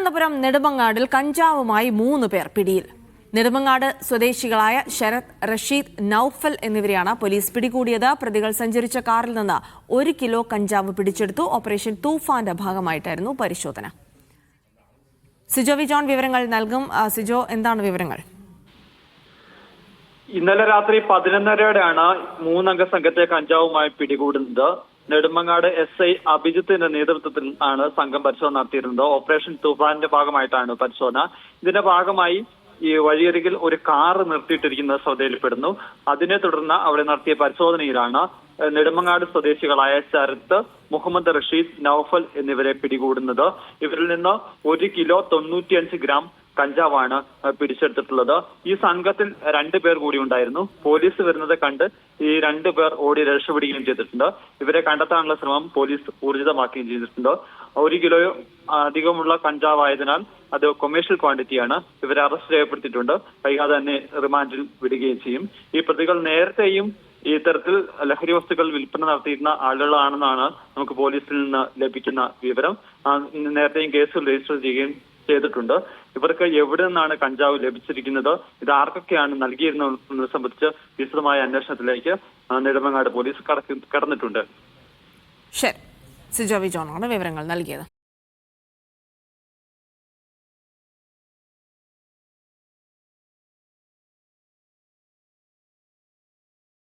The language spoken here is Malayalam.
തിരുവനന്തപുരം നെടുമങ്ങാടിൽ കഞ്ചാവുമായി 3 പേർ പിടിയിൽ. നെടുമങ്ങാട് സ്വദേശികളായ ശരത്, റഷീദ്, നൌഫൽ എന്നിവരെയാണ് പോലീസ് പിടികൂടിയത്. പ്രതികൾ സഞ്ചരിച്ച കാറിൽ നിന്ന് 1 കിലോ കഞ്ചാവ് പിടിച്ചെടുത്തു. ഓപ്പറേഷൻ തൂഫാന്റെ ഭാഗമായിട്ടായിരുന്നു പരിശോധന. സിജോ വി ജോൺ വിവരങ്ങൾ നൽകും. സിജോ, എന്താണ് വിവരങ്ങൾ? ഇന്നലെ രാത്രി 11:30-യോടെയാണ് 3-അംഗ സംഘത്തെ കഞ്ചാവുമായി പിടികൂടുന്നത്. നെടുമങ്ങാട് SI അഭിജിത്തിന്റെ നേതൃത്വത്തിൽ ആണ് സംഘം പരിശോധന നടത്തിയിരുന്നത്. ഓപ്പറേഷൻ തൂഫാന്റെ ഭാഗമായിട്ടാണ് പരിശോധന. ഇതിന്റെ ഭാഗമായി ഈ വഴിയരികിൽ ഒരു കാർ നിർത്തിയിട്ടിരിക്കുന്നത് ശ്രദ്ധയിൽപ്പെടുന്നു. അതിനെ തുടർന്ന് അവിടെ നടത്തിയ പരിശോധനയിലാണ് നെടുമങ്ങാട് സ്വദേശികളായ ശരത്ത്, മുഹമ്മദ് റഷീദ്, നൌഫൽ എന്നിവരെ പിടികൂടുന്നത്. ഇവരിൽ നിന്ന് 1 കിലോ 95 ഗ്രാം കഞ്ചാവാണ് പിടിച്ചെടുത്തിട്ടുള്ളത്. ഈ സംഘത്തിൽ 2 പേർ കൂടി ഉണ്ടായിരുന്നു. പോലീസ് വരുന്നത് കണ്ട് ഈ 2 പേർ ഓടി രക്ഷപ്പെടുകയും ചെയ്തിട്ടുണ്ട്. ഇവരെ കണ്ടെത്താനുള്ള ശ്രമം പോലീസ് ഊർജിതമാക്കുകയും ചെയ്തിട്ടുണ്ട്. 1 കിലോ അധികമുള്ള കഞ്ചാവായതിനാൽ അത് കൊമേഴ്ഷ്യൽ ക്വാണ്ടിറ്റിയാണ്. ഇവരെ അറസ്റ്റ് ചെയ്യപ്പെടുത്തിയിട്ടുണ്ട്. വൈകാതെ തന്നെ റിമാൻഡിൽ വിടുകയും ചെയ്യും. ഈ പ്രതികൾ നേരത്തെയും ഈ തരത്തിൽ ലഹരി വസ്തുക്കൾ വിൽപ്പന നടത്തിയിരുന്ന ആളുകളാണെന്നാണ് നമുക്ക് പോലീസിൽ നിന്ന് ലഭിക്കുന്ന വിവരം. നേരത്തെയും കേസ് രജിസ്റ്റർ ചെയ്യുകയും ചെയ്തിട്ടുണ്ട്. ഇവർക്ക് എവിടെ നിന്നാണ് കഞ്ചാവ് ലഭിച്ചിരിക്കുന്നത്, ഇത് ആർക്കൊക്കെയാണ് നൽകിയിരുന്നത് സംബന്ധിച്ച് വിശദമായ അന്വേഷണത്തിലേക്ക് നെടുമങ്ങാട് പോലീസ് കടന്നിട്ടുണ്ട്. ശരി, സിജോ വി ജോണാണ് വിവരങ്ങൾ നൽകിയത്.